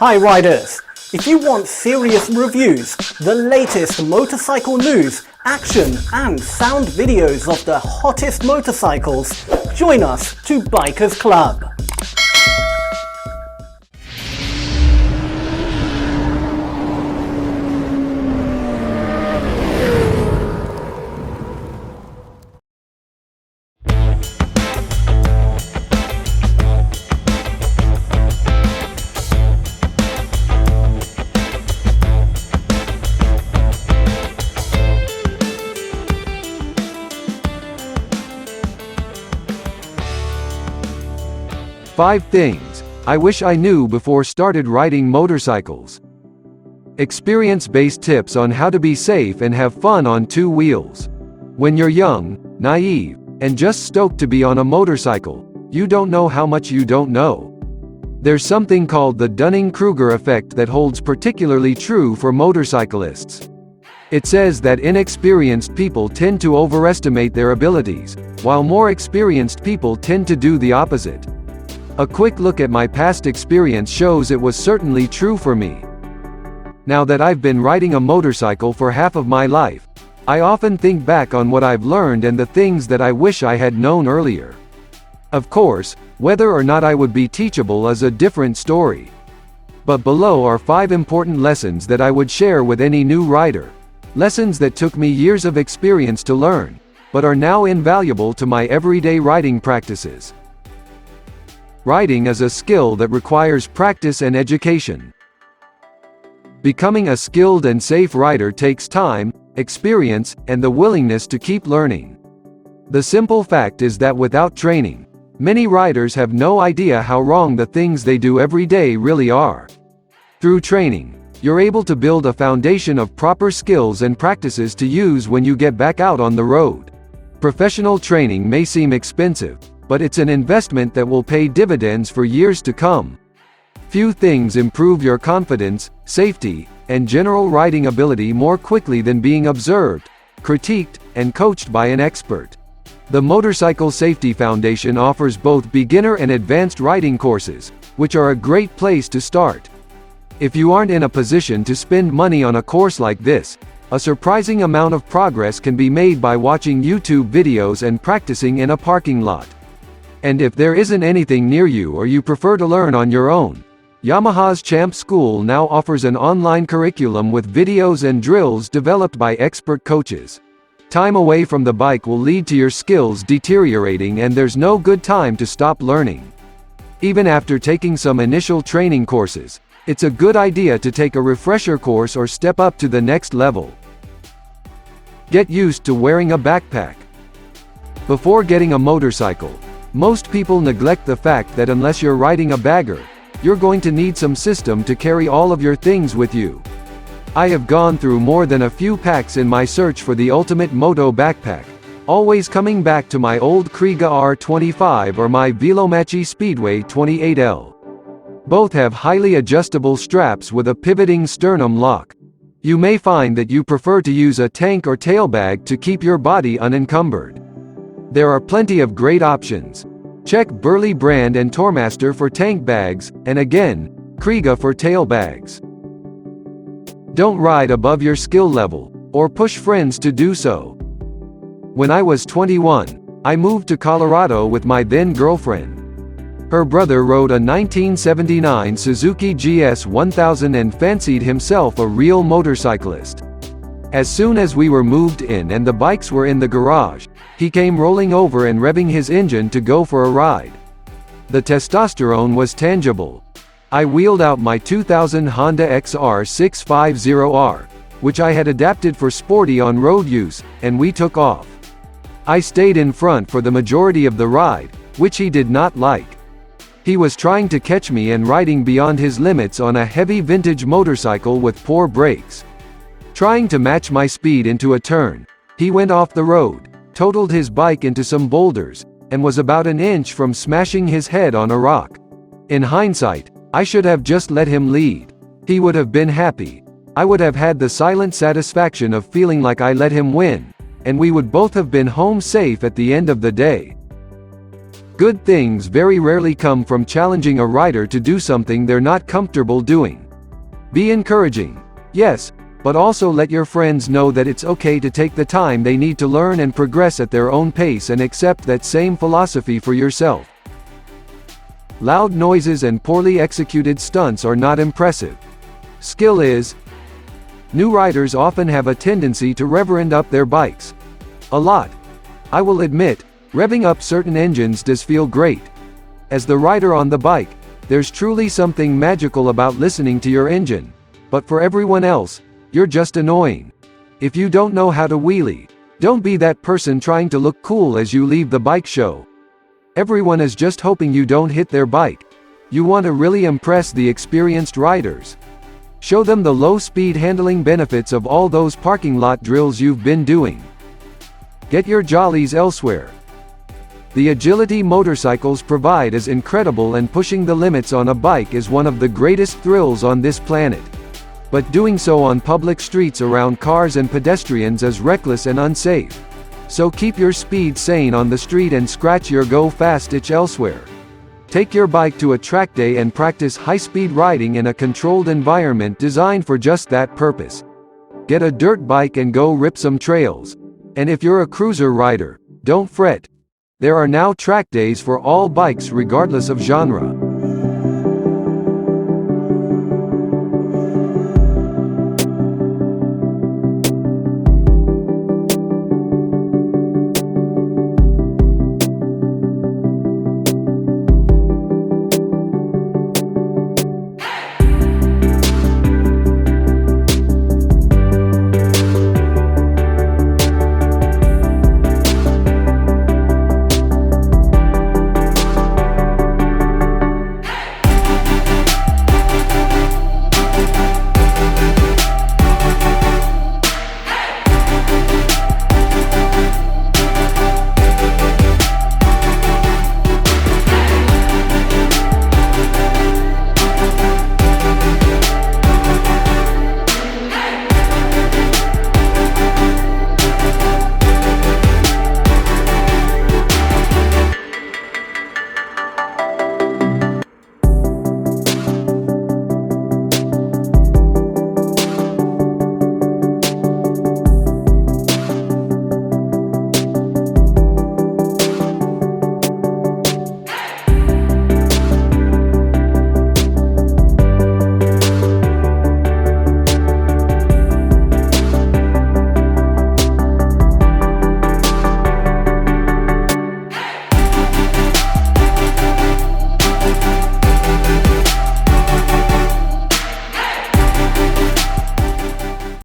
Hi riders! If you want serious reviews, the latest motorcycle news, action and sound videos of the hottest motorcycles, join us to Bikers Club. Five things I wish I knew before started riding motorcycles. Experience-based tips on how to be safe and have fun on two wheels. When you're young, naive, and just stoked to be on a motorcycle, you don't know how much you don't know. There's something called the Dunning-Kruger effect that holds particularly true for motorcyclists. It says that inexperienced people tend to overestimate their abilities, while more experienced people tend to do the opposite. A quick look at my past experience shows it was certainly true for me. Now that I've been riding a motorcycle for half of my life, I often think back on what I've learned and the things that I wish I had known earlier. Of course, whether or not I would be teachable is a different story. But below are 5 important lessons that I would share with any new rider. Lessons that took me years of experience to learn, but are now invaluable to my everyday riding practices. Riding is a skill that requires practice and education. Becoming a skilled and safe rider takes time, experience, and the willingness to keep learning. The simple fact is that without training, many riders have no idea how wrong the things they do every day really are. Through training, you're able to build a foundation of proper skills and practices to use when you get back out on the road. Professional training may seem expensive, but it's an investment that will pay dividends for years to come. Few things improve your confidence, safety, and general riding ability more quickly than being observed, critiqued, and coached by an expert. The Motorcycle Safety Foundation offers both beginner and advanced riding courses, which are a great place to start. If you aren't in a position to spend money on a course like this, a surprising amount of progress can be made by watching YouTube videos and practicing in a parking lot. And if there isn't anything near you or you prefer to learn on your own, Yamaha's Champ School now offers an online curriculum with videos and drills developed by expert coaches. Time away from the bike will lead to your skills deteriorating, and there's no good time to stop learning. Even after taking some initial training courses, it's a good idea to take a refresher course or step up to the next level. Get used to wearing a backpack. Before getting a motorcycle, most people neglect the fact that unless you're riding a bagger, you're going to need some system to carry all of your things with you. I have gone through more than a few packs in my search for the ultimate moto backpack, always coming back to my old Kriega R25 or my Velomachi Speedway 28L. Both have highly adjustable straps with a pivoting sternum lock. You may find that you prefer to use a tank or tail bag to keep your body unencumbered. There are plenty of great options. Check Burley Brand and Tormaster for tank bags, and again, Kriega for tail bags. Don't ride above your skill level, or push friends to do so. When I was 21, I moved to Colorado with my then girlfriend. Her brother rode a 1979 Suzuki GS 1000 and fancied himself a real motorcyclist. As soon as we were moved in and the bikes were in the garage, he came rolling over and revving his engine to go for a ride. The testosterone was tangible. I wheeled out my 2000 Honda XR 650R, which I had adapted for sporty on-road use, and we took off. I stayed in front for the majority of the ride, which he did not like. He was trying to catch me and riding beyond his limits on a heavy vintage motorcycle with poor brakes. Trying to match my speed into a turn, he went off the road, totaled his bike into some boulders, and was about an inch from smashing his head on a rock. In hindsight, I should have just let him lead. He would have been happy. I would have had the silent satisfaction of feeling like I let him win, and we would both have been home safe at the end of the day. good things very rarely come from challenging a rider to do something they're not comfortable doing. Be encouraging, yes, but also let your friends know that it's okay to take the time they need to learn and progress at their own pace, and accept that same philosophy for yourself. Loud noises and poorly executed stunts are not impressive. Skill is. New riders often have a tendency to reverend up their bikes. A lot. I will admit, revving up certain engines does feel great. As the rider on the bike, there's truly something magical about listening to your engine. But for everyone else, you're just annoying. If you don't know how to wheelie, don't be that person trying to look cool as you leave the bike show. Everyone is just hoping you don't hit their bike. You want to really impress the experienced riders. Show them the low-speed handling benefits of all those parking lot drills you've been doing. Get your jollies elsewhere. The agility motorcycles provide is incredible, and pushing the limits on a bike is one of the greatest thrills on this planet. But doing so on public streets around cars and pedestrians is reckless and unsafe. So keep your speed sane on the street and scratch your go fast itch elsewhere. Take your bike to a track day and practice high-speed riding in a controlled environment designed for just that purpose. Get a dirt bike and go rip some trails. And if you're a cruiser rider, don't fret. There are now track days for all bikes regardless of genre.